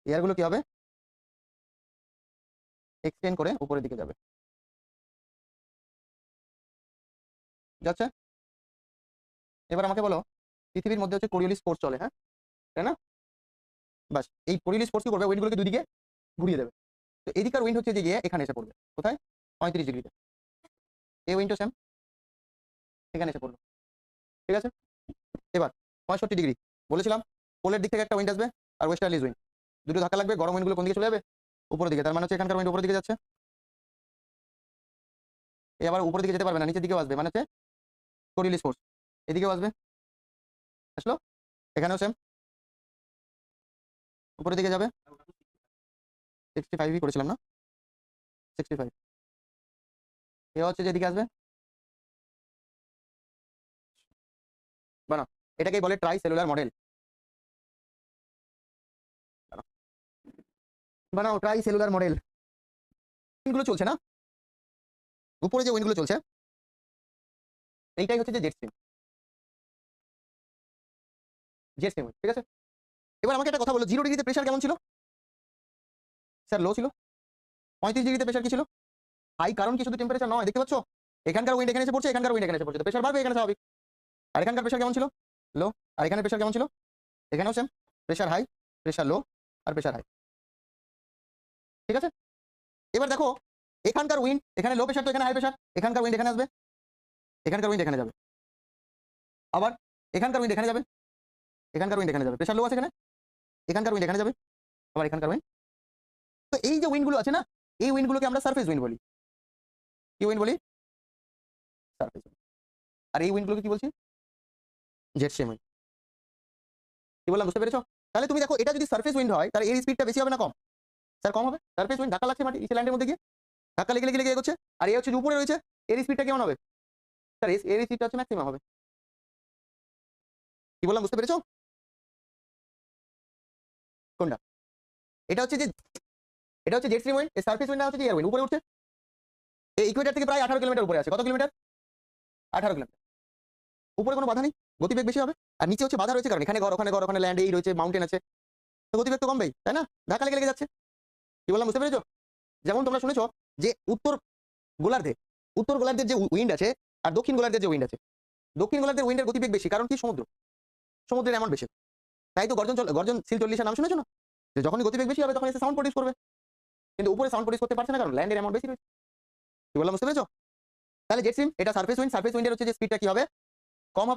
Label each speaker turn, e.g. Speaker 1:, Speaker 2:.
Speaker 1: এয়ারগুলো কি হবে, এক্সটেন্ড করে উপরের দিকে যাবে, যাচ্ছে। এবার আমাকে বলো, পৃথিবীর মধ্যে হচ্ছে কোরিওলিস ফোর্স চলে, হ্যাঁ তাই না? বাস এই কোরিওলিস ফোর্স কি করবে, উইন্ডগুলোকে দুই দিকে ঘুরিয়ে দেবে। তো এদিকার উইন্ড হচ্ছে যে গিয়ে এখানে এসে পড়বে, কোথায়, 35°তে। এই উইন্ডও সেম এখানে এসে পড়লো, ঠিক আছে। এবার 65°, বলেছিলাম পোলের দিক থেকে একটা উইন্ড আসবে আর ওয়েস্টার্লিজ উইন্ড, দুটো ধাক্কা লাগবে, গরম উইন্ডগুলো কোন দিকে চলে যাবে, উপরের দিকে। তার মানে হচ্ছে এখানকার উইন্ড উপরের দিকে যাচ্ছে, এ আবার উপরের দিকে যেতে পারবে না, নিচের দিকেও আসবে, মানে হচ্ছে কোরিওলিস ফোর্স এদিকেও আসবে, আসলো। এখানেও সেম উপরের দিকে যাবে, 65 করেছিলাম না, 65। এ হচ্ছে যেদিকে আসবে, বানা এটাকেই বলে ট্রাই সেলুলার মডেল, বানাও ট্রাই সেলুলার মডেল। উইন্ডগুলো চলছে না, উপরে যে উইন্ডগুলো চলছে এইটাই হচ্ছে যে জেট স্ট্রিম, জেট স্ট্রিম, ঠিক আছে। এবার আমাকে একটা কথা বলো, 0°তে প্রেশার কেমন ছিল স্যার? লো ছিল। 35°তে প্রেশার কি ছিল, হাই, কারণ কি শুধু টেম্পারেচার নয়, দেখতে পাচ্ছ এখানকার উইন্ড এখানে এসে পড়ছে, এখানকার উইন্ড এখানে এসে পড়ছে, তো প্রেশার বাড়বে, এখানে স্বাভাবিক। আর এখানকার প্রেশার কেমন ছিল, লো। আর এখানে প্রেশার কেমন ছিল, এখানেও same, pressure high, pressure low, আর প্রেশার হাই, ঠিক আছে। এবার দেখো এখানকার উইন্ড এখানে লো প্রেশার, তো এখানে হাই প্রেশার, এখানকার উইন্ড এখানে আসবে, এখানকার উইন্ড এখানে যাবে, আবার এখানকার উইন্ড এখানে যাবে, এখানকার উইন্ড এখানে যাবে, প্রেশার লো আছে এখানে, এখানকার উইন্ড এখানে যাবে, আবার এখানকার উইন্ড। তো এই যে উইন্ডগুলো আছে না, এই উইন্ডগুলোকে আমরা সারফেস উইন্ড বলি। কি উইন্ড বলি, সারফেস উইন্ড। আর এই উইন্ডগুলোকে কি বলছি, জেট স্ট্রিম উইন্ড। কি বললাম, বুঝতে পেরেছো? তাহলে তুমি দেখো এটা যদি সারফেস উইন্ড হয় তাহলে এর স্পিডটা বেশি হবে না কম? স্যার কম হবে, সারফেস উইন্ড ধাক্কা লাগছে মাটি নিচে ল্যান্ডের মধ্যে গিয়ে, ধাক্কা লেগে লেগে লেগে এগোচ্ছে, আর এ হচ্ছে যে উপরে রয়েছে, এর স্পিডটা কেমন হবে স্যার? এর স্পিডটা হচ্ছে ম্যাক্সিমাম হবে। কি বললাম, বুঝতে পেরেছো? কোনটা? এটা হচ্ছে যে, এটা হচ্ছে জেট স্ট্রিম উইন্ড, এই সারফেস উইন্ডটা হচ্ছে যে এয়ার উইন্ড, উপরে উঠছে, এই ইকুয়েটর থেকে প্রায় 18 কিলোমিটার উপরে আছে। কত কিলোমিটার? 18 কিলোমিটার। উপরে কোনো বাধা নেই, গতিবেগ বেশি হবে। আর নিচে হচ্ছে বাধা রয়েছে, কারণ এখানে ঘর, ওখানে ল্যান্ড, এই রয়েছে, মাউন্টেন আছে, তো গতিবেগ তো কমবেই, তাই না? ধাক্কা লেগে লেগে যাচ্ছে। কি বললাম, বুঝতে পেরেছো? যেমন তোমরা শুনেছো যে উত্তর গোলার্ধের যে উইন্ড আছে আর দক্ষিণ গোলার্ধের যে উইন্ড আছে, দক্ষিণ গোলার্ধের উইন্ডের গতিবেগ বেশি, কারণ কি, সমুদ্রের অ্যামাউন্ট বেশি। তাই তো গর্জনশীল 40 নাম শুনেছো না, যে যখনই গতিবেগ বেশি হবে তখন এসে সাউন্ড প্রডিউস করবে, কিন্তু উপরে সাউন্ড প্রডিউস করতে পারছে না, কারণ ল্যান্ডের অ্যামাউন্ট বেশি রয়েছে। কি বললাম, বুঝতে পেরেছো? তাহলে জেট স্ট্রিম এটা সারফেস উইন্ড, সারফেস উইন্ডের হচ্ছে যে স্পিডটা কি হবে, কম হবে।